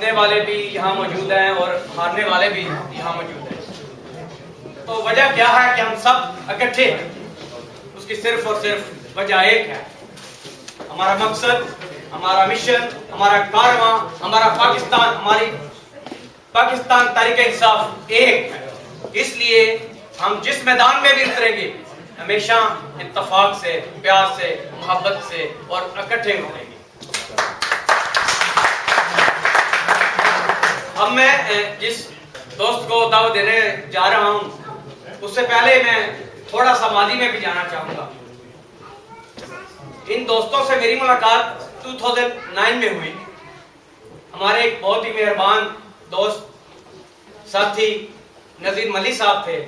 جیتنے والے بھی یہاں موجود ہیں اور ہارنے والے بھی یہاں موجود ہیں. تو وجہ کیا ہے کہ ہم سب اکٹھے ہیں؟ اس کی صرف اور صرف وجہ ایک ہے. ہمارا مقصد، ہمارا مشن، ہمارا کارواں، ہمارا پاکستان، ہماری پاکستان تحریک انصاف ایک ہے. اس لیے ہم جس میدان میں بھی اتریں گے ہمیشہ اتفاق سے، پیار سے، محبت سے اور اکٹھے اتریں گے. اب میں جس دوست کو دعوت دینے جا رہا ہوں اس سے پہلے میں تھوڑا سا ماضی میں بھی جانا چاہوں گا. ان دوستوں سے میری ملاقات 2009 میں ہوئی. ہمارے ایک بہت ہی مہربان دوست ساتھی نذیر ملی صاحب تھے،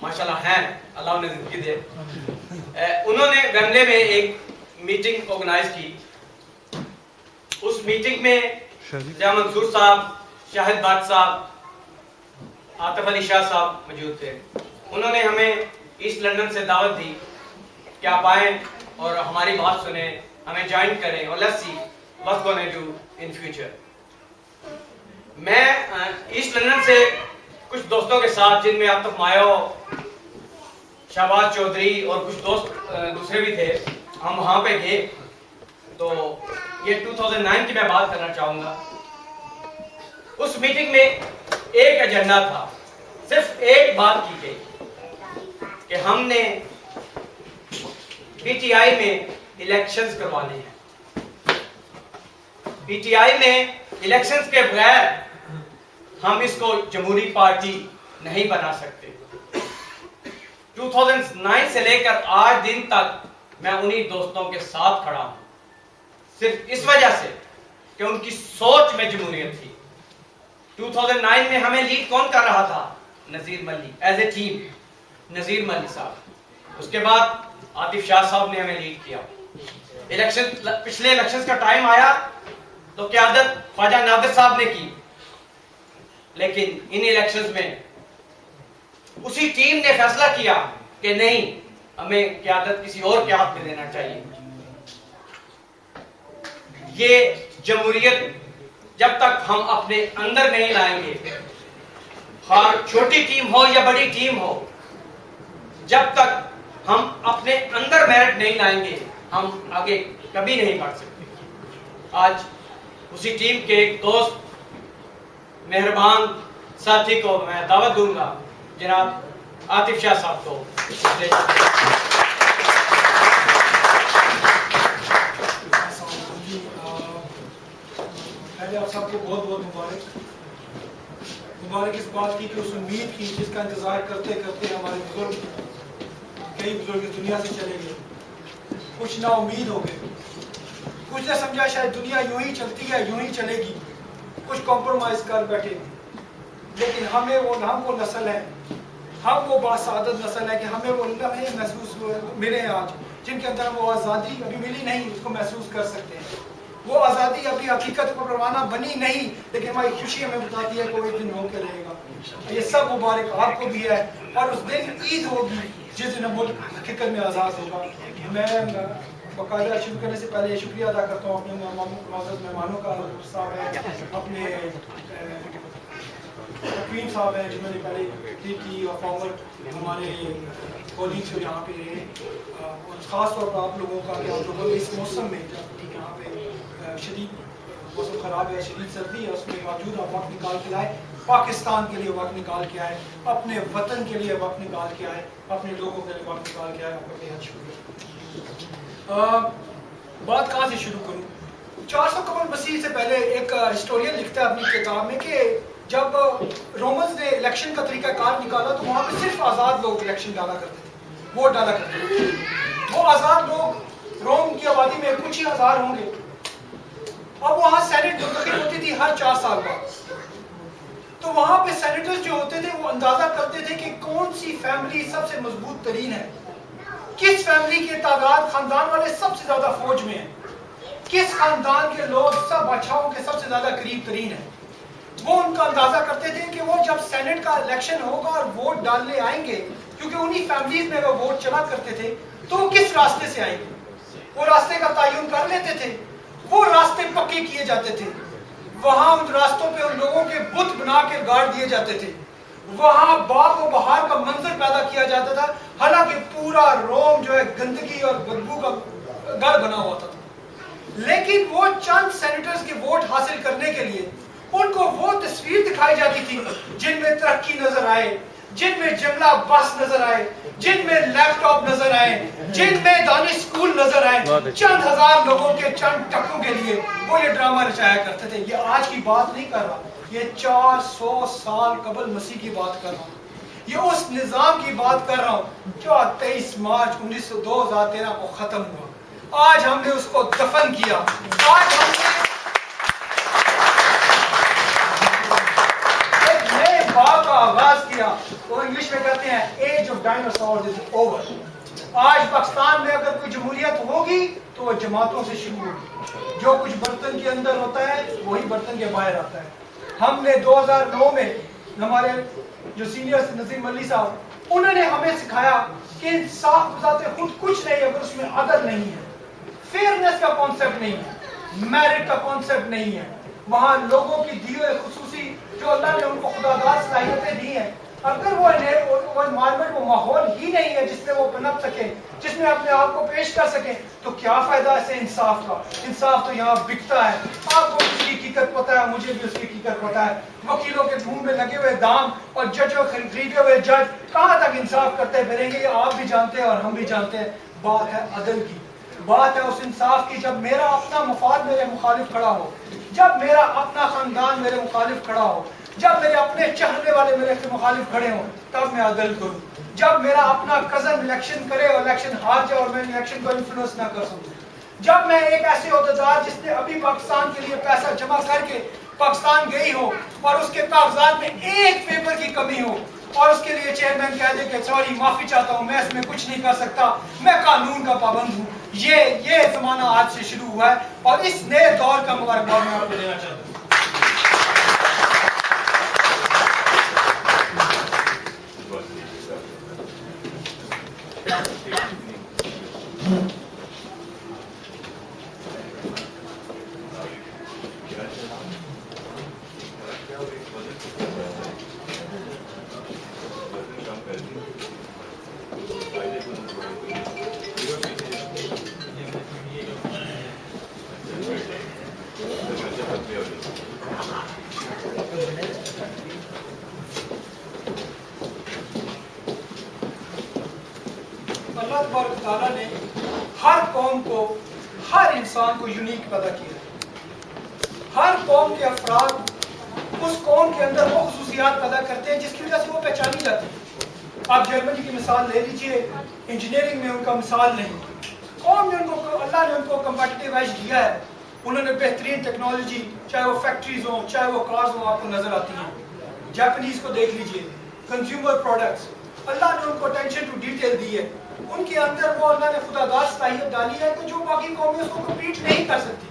ماشاءاللہ ہیں، اللہ انہیں زندگی دے. انہوں نے ویملے میں ایک میٹنگ آرگنائز کی. اس میٹنگ میں جاں منصور صاحب، شاہد بٹ صاحب، عاطف علی شاہ صاحب موجود تھے. انہوں نے ہمیں ایسٹ لندن سے دعوت دی کہ آپ آئیں اور ہماری بات سنیں، ہمیں جوائن کریں اور let's see what's gonna do in future. میں ایسٹ لندن سے کچھ دوستوں کے ساتھ، جن میں عاطف مایو، شہباز چودھری اور کچھ دوست دوسرے بھی تھے، ہم وہاں پہ گئے. تو یہ 2009 کی میں بات کرنا چاہوں گا. اس میٹنگ میں ایک ایجنڈا تھا، صرف ایک بات کی گئی کہ ہم نے پی ٹی آئی میں الیکشنز کروانے ہیں. پی ٹی آئی میں الیکشنز کے بغیر ہم اس کو جمہوری پارٹی نہیں بنا سکتے. 2009 سے لے کر آج دن تک میں انہی دوستوں کے ساتھ کھڑا ہوں، صرف اس وجہ سے کہ ان کی سوچ میں جمہوریت تھی. 2009 میں ہمیں لیڈ کون کر رہا تھا؟ نذیر ملی، ایز اے ٹیم نذیر ملی صاحب. اس کے بعد عاطف شاہ صاحب نے ہمیں لیڈ کیا. پچھلے الیکشن کا ٹائم آیا تو قیادت خواجہ نادر صاحب نے کی، لیکن ان الیکشنز میں اسی ٹیم نے فیصلہ کیا کہ نہیں، ہمیں قیادت کسی اور کے ہاتھ میں دینا چاہیے. یہ جمہوریت جب تک ہم اپنے اندر نہیں لائیں گے، ہر چھوٹی ٹیم ہو یا بڑی ٹیم ہو، جب تک ہم اپنے اندر میرٹ نہیں لائیں گے ہم آگے کبھی نہیں بڑھ سکتے. آج اسی ٹیم کے ایک دوست، مہربان ساتھی کو میں دعوت دوں گا، جناب عاطف شاہ صاحب کو. پہلے آپ سب کو بہت بہت مبارک اس بات کی کہ اس امید کی جس کا انتظار کرتے کرتے ہمارے بزرگ، کئی بزرگ اس دنیا سے چلے گئے. کچھ نا امید ہو گئے، کچھ نے سمجھا شاید دنیا یوں ہی چلتی ہے، یوں ہی چلے گی، کچھ کمپرومائز کر بیٹھے. لیکن ہم وہ نسل ہے، ہم وہ باسعادت نسل ہے کہ ہمیں وہ لمحے محسوس ملے آج جن کے اندر ہم وہ آزادی ابھی ملی نہیں اس کو محسوس کر سکتے ہیں. وہ آزادی ابھی حقیقت کو پروانہ بنی نہیں، لیکن ہماری خوشی ہمیں بتاتی ہے کہ وہ ایک دن ہو کے رہے گا. یہ سب مبارک آپ کو بھی ہے، اور اس دن عید ہوگی جس دن ملک حقیقت میں آزاد ہوگا. میں باقاعدہ شروع کرنے سے پہلے شکریہ ادا کرتا ہوں اپنے معزز مہمانوں کا. صاحب ہے اپنے حکیم صاحب ہیں جنہوں نے پہلے کی، اور فارمر ہمارے کولیگس جو یہاں پہ رہے، اور خاص طور پر آپ لوگوں کا کہ آپ لوگوں نے اس موسم میں جب یہاں پہ شدید موسم خراب ہے، شدید سردی ہے، اس میں باوجود آپ وقت نکال کے آئے، پاکستان کے لیے وقت نکال کے آئے، اپنے وطن کے لیے وقت نکال کے آئے، اپنے لوگوں کے لیے وقت نکال کے آئے. آپ کا بہت شکریہ. بات کہاں سے شروع کروں؟ 400 قبل مسیح سے پہلے ایک ہسٹورین لکھتا ہے اپنی کتاب میں کہ جب رومنز نے الیکشن کا طریقہ کار نکالا تو وہاں پہ صرف آزاد لوگ الیکشن ڈالا کرتے تھے، ووٹ ڈالا کرتے تھے. وہ آزاد لوگ روم کی آبادی میں کچھ ہی ہزار ہوں گے. اب وہاں سینٹ منتخب ہوتی تھی ہر 4 سال بعد. تو وہاں پہ سینیٹرز جو ہوتے تھے وہ اندازہ کرتے تھے کہ کون سی فیملی سب سے مضبوط ترین ہے، کس فیملی کی تعداد، خاندان والے سب سے زیادہ فوج میں ہیں، کس خاندان کے لوگ سب بادشاہوں کے سب سے زیادہ قریب ترین ہیں. وہ ان کا اندازہ کرتے تھے کہ وہ جب سینٹ کا الیکشن ہوگا اور ووٹ ڈالنے آئیں گے، کیونکہ انہی فیملیز میں وہ ووٹ چلا کرتے تھے، تو وہ کس راستے سے آئیں گے. وہ راستے کا تعین کر لیتے تھے، وہ راستے پکے کیے جاتے تھے. وہاں ان راستوں پہ ان لوگوں کے بت بنا کے گاڑ دیے جاتے تھے. وہاں باغ و بہار کا منظر پیدا کیا جاتا تھا, حالانکہ پورا روم جو ہے گندگی اور بدبو کا گھر بنا ہوا تھا. لیکن وہ چند سینیٹرز کے ووٹ حاصل کرنے کے لیے ان کو وہ تصویر دکھائی جاتی تھی جن میں ترقی نظر آئے, جن میں جملہ بس نظر آئے, جن میں لیپ ٹاپ نظر آئے, جن میں دانش اسکول نظر آئے. چند ہزار لوگوں کے چند ٹکوں کے لیے وہ یہ ڈرامہ رچایا کرتے تھے. یہ آج کی بات نہیں کر رہا, یہ 400 سال قبل مسیح کی بات کر رہا ہوں. یہ اس نظام کی بات کر رہا ہوں جو 23 مارچ 2013 کو ختم ہوا. آج ہم نے اس کو دفن کیا. آج ہم نے ایک نئے باغ کا آغاز کیا. وہ انگلش میں کہتے ہیں age of dinosaurs is over. آج پاکستان میں اگر کوئی جمہوریت ہوگی تو وہ جماعتوں سے شروع ہوگی. جو کچھ برتن کے اندر ہوتا ہے وہی برتن کے باہر آتا ہے. ہم نے 2009 میں ہمارے جو سینئر نظیر ملی صاحب, انہوں نے ہمیں سکھایا کہ انصاف بذات خود کچھ نہیں اگر اس میں عدل نہیں ہے, فیئرنس کا کانسیپٹ نہیں ہے, میرٹ کا کانسیپٹ نہیں ہے. وہاں لوگوں کی دی ہوئے خصوصی جو اللہ نے ان کو خداداد صلاحیتیں دی ہیں, اگر وہ انوائرمنٹ وہ ماحول ہی نہیں ہے جس میں وہ پنپ سکے, جس میں اپنے آپ کو پیش کر سکے, تو کیا فائدہ اسے انصاف کا. انصاف تو یہاں بکتا ہے. آپ کو اس کی حقیقت پتہ ہے, مجھے بھی اس کی حقیقت پتہ ہے. وکیلوں کے منہ میں لگے ہوئے دام اور ججوں خریدے ہوئے جج کہاں تک انصاف کرتے پھریں گے, یہ آپ بھی جانتے ہیں اور ہم بھی جانتے ہیں. بات ہے عدل کی, بات ہے اس انصاف کی. جب میرا اپنا مفاد میرے مخالف کھڑا ہو, جب میرا اپنا خاندان میرے مخالف کھڑا ہو, جب میرے اپنے چاہنے والے میرے مخالف کھڑے ہوں, تب میں عدل کروں. جب میرا اپنا کزن الیکشن کرے اور الیکشن ہار جائے اور میں الیکشن کو انفلوئنس نہ کر سکوں, جب میں ایک ایسے عہدیدار جس نے ابھی پاکستان کے لیے پیسہ جمع کر کے پاکستان گئی ہو اور اس کے کاغذات میں ایک پیپر کی کمی ہو اور اس کے لیے چیئرمین کہہ دے کہ سوری معافی چاہتا ہوں, میں اس میں کچھ نہیں کر سکتا, میں قانون کا پابند ہوں. یہ زمانہ آج سے شروع ہوا ہے اور اس نئے دور کا مبارکباد میں آپ کو دینا چاہتا ہوں. اللہ تبارک تعالیٰ نے ہر قوم کو, ہر انسان کو یونیک پیدا کیا. ہر قوم کے افراد اس قوم کے اندر وہ خصوصیات پیدا کرتے ہیں جس کی وجہ سے وہ پہچانی جاتی ہے. آپ جرمنی کی مثال لے لیجئے, انجینئرنگ میں ان کا مثال نہیں. قوم نے ان کو, اللہ نے ان کو کمپیٹیٹیو ایج دیا ہے. انہوں نے بہترین ٹیکنالوجی, چاہے وہ فیکٹریز ہوں چاہے وہ کارز ہوں, آپ کو نظر آتی ہیں. جاپنیز کو دیکھ لیجئے, کنزیومر پروڈکٹس, اللہ نے ان کو اٹینشن ٹو ڈیٹیل دی ہے. ان کے اندر وہ اللہ نے خداداد صلاحیت ڈالی ہے کہ جو باقی قومیں اس کو کمپیٹ نہیں کر سکتی.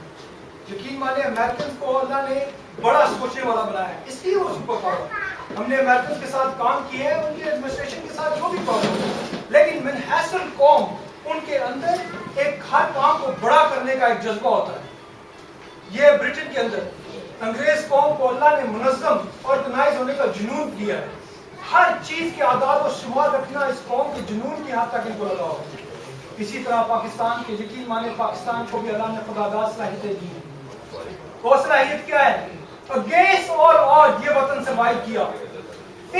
یقین مانے امریکنز کو اللہ نے بڑا سوچنے والا بنایا ہے, اس لیے وہ سپر پاور. ہم نے امریکنز کے ساتھ کام کیے ہیں, ان کی ایڈمنسٹریشن کے ساتھ جو بھی پرابلم ہے, لیکن من حیث القوم ان کے اندر ایک ہر کام کو بڑا کرنے کا ایک جذبہ ہوتا ہے. یہ برٹن کے اندر انگریز قوم کو اللہ نے منظم آرگنائز ہونے کا جنون دیا ہے. ہر چیز کے اعداد و شمار رکھنا اس قوم کے جنون کی حد تک ان کو لگا ہوا ہے. اسی طرح پاکستان کے, یقین مانے پاکستان کو بھی اللہ نے خداداد صلاحیتیں دی ہیں. وہ صلاحیت کیا ہے؟ اگینسٹ آل آڈ یہ وطن سروائیو کیا.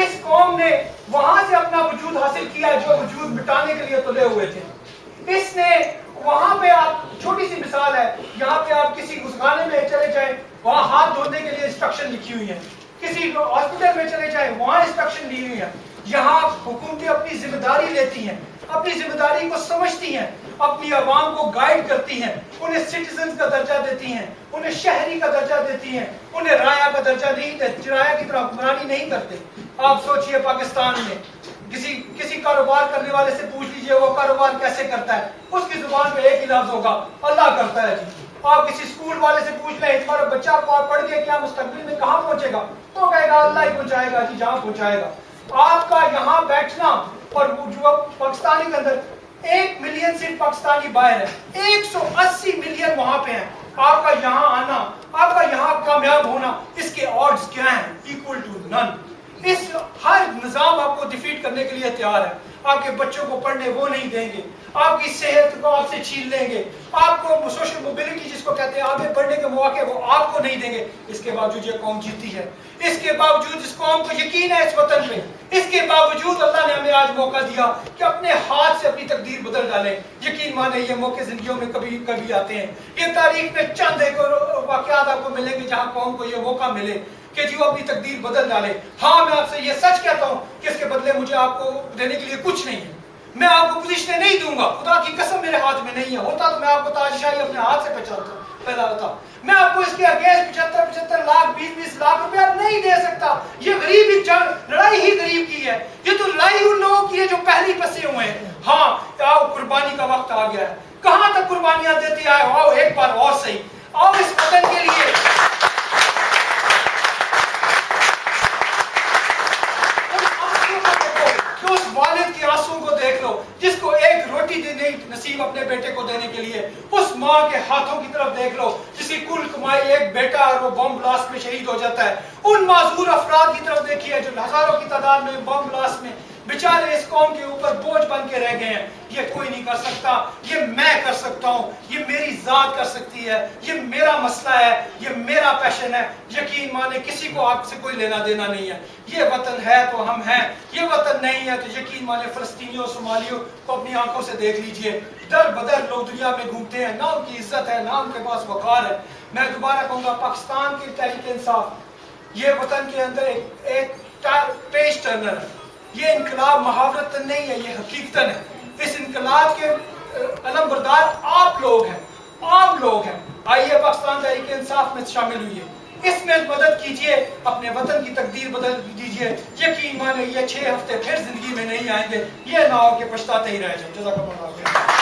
اس قوم نے وہاں سے اپنا وجود حاصل کیا جو وجود مٹانے کے لیے تلے ہوئے تھے. اس نے وہاں پہ, آپ چھوٹی سی مثال ہے, یہاں پہ آپ کسی گسخانے میں چلے جائیں, وہاں ہاتھ دھونے کے لیے انسٹرکشن لکھی ہوئی ہیں. کسی ہاسپٹل میں چلے جائیں, وہاں انسٹرکشن لی ہوئی ہیں. یہاں حکومتیں اپنی ذمہ داری لیتی ہیں, اپنی ذمہ داری کو سمجھتی ہیں, اپنی عوام کو گائیڈ کرتی ہیں, انہیں سٹیزنز کا درجہ دیتی ہیں, انہیں شہری کا درجہ دیتی ہیں, انہیں رایا کا درجہ نہیں دیتی, رایا کی طرح حکمرانی نہیں کرتے. آپ سوچئے پاکستان میں کسی کاروبار کرنے والے سے پوچھ لیجئے وہ کاروبار کیسے کرتا ہے, اس کی زبان پہ ایک ہی لفظ ہوگا, اللہ کرتا ہے جی. آپ کسی اسکول والے سے پوچھ لیں تمہارا بچہ کو آپ پڑھ کے کیا مستقبل میں کہاں پہنچے گا, تو کہے گا اللہ ہی پہنچائے گا جی, جہاں پہنچائے گا. آپ کا یہاں بیٹھنا اور جو پاکستانی کے اندر 1 ملین صرف پاکستانی باہر ہے, 180 ملین وہاں پہ ہیں. آپ کا یہاں آنا، آپ کا یہاں کامیاب ہونا، اس کے آڈز کیا ہیں؟ ایکول ٹو نن. اس ہر نظام آپ کو ڈیفیٹ کرنے کے لیے تیار ہے. آپ کے بچوں کو پڑھنے وہ نہیں دیں گے، آپ کی صحت کو آپ سے چھین لیں گے، آپ کو سوشل موبلٹی جس کو کہتے ہیں آگے بڑھنے کے مواقع وہ آپ کو نہیں دیں گے. اس کے باوجود یہ قوم جیتی ہے. اس کے باوجود اس قوم کو یقین ہے اس وطن پہ. اس کے باوجود اللہ نے ہمیں آج موقع دیا کہ اپنے ہاتھ سے اپنی تقدیر بدل ڈالیں. یقین مانیں یہ موقع زندگیوں میں کبھی کبھی آتے ہیں. یہ تاریخ میں چند ایک واقعات آپ کو ملیں گے جہاں قوم کو یہ موقع ملے کہ جو اپنی تقدیر بدل ڈالے. ہاں میں آپ سے یہ سچ کہتا ہوں کہ اس کے بدلے مجھے آپ کو دینے کے لیے کچھ نہیں ہے. میں آپ کو پوزیشنیں نہیں دوں گا، خدا کی قسم میرے ہاتھ میں نہیں ہے. ہوتا تو میں آپ کو تاج شاہی اپنے ہاتھ سے پہلا ہوتا. میں آپ کو اس کے اگینسٹ 75 لاکھ 20 لاکھ روپیہ نہیں دے سکتا. یہ غریب جنگ لڑائی ہی غریب کی ہے. یہ تو لڑائی ان لوگوں کی ہے جو پہلے پسے ہوئے ہیں. ہاں آؤ قربانی کا وقت آ گیا ہے. کہاں تک قربانیاں دیتے آئے ہو؟ آؤ ایک بار اور صحیح آؤ اس وطن کے لیے. اس والد کے آنسو کو دیکھ لو جس کو ایک روٹی دینے نصیب اپنے بیٹے کو دینے کے لیے. اس ماں کے ہاتھوں کی طرف دیکھ لو جس کی کل کمائی ایک بیٹا اور وہ بم بلاسٹ میں شہید ہو جاتا ہے. ان معذور افراد کی طرف دیکھیے جو ہزاروں کی تعداد میں بم بلاسٹ میں بیچارے اس قوم کے اوپر بوجھ بن کے رہ گئے ہیں. یہ کوئی نہیں کر سکتا، یہ میں کر سکتا ہوں، یہ میری ذات کر سکتی ہے، یہ میرا مسئلہ ہے، یہ میرا پیشن ہے. یقین مانے کسی کو آپ سے کوئی لینا دینا نہیں ہے. یہ وطن ہے تو ہم ہیں، یہ وطن نہیں ہے تو یقین مانے فلسطینیوں صومالیوں کو اپنی آنکھوں سے دیکھ لیجئے. در بدر لوگ دنیا میں گھومتے ہیں، نہ ان کی عزت ہے نہ ان کے پاس وقار ہے. میں دوبارہ کہوں گا پاکستان کی تحریک انصاف یہ وطن کے اندر ایک پیش ٹرنر ہے. یہ انقلاب محاورتن نہیں ہے، یہ حقیقتاً ہے. اس انقلاب کے علم بردار آپ لوگ ہیں، عام لوگ ہیں. آئیے پاکستان تحریک انصاف میں شامل ہوئیے، اس میں مدد کیجئے، اپنے وطن کی تقدیر بدل دیجئے. یقین مانے یہ 6 ہفتے پھر زندگی میں نہیں آئیں گے. یہ نہ ہو کہ پچھتاتے ہی رہ جائیں. جزاک اللہ خیر.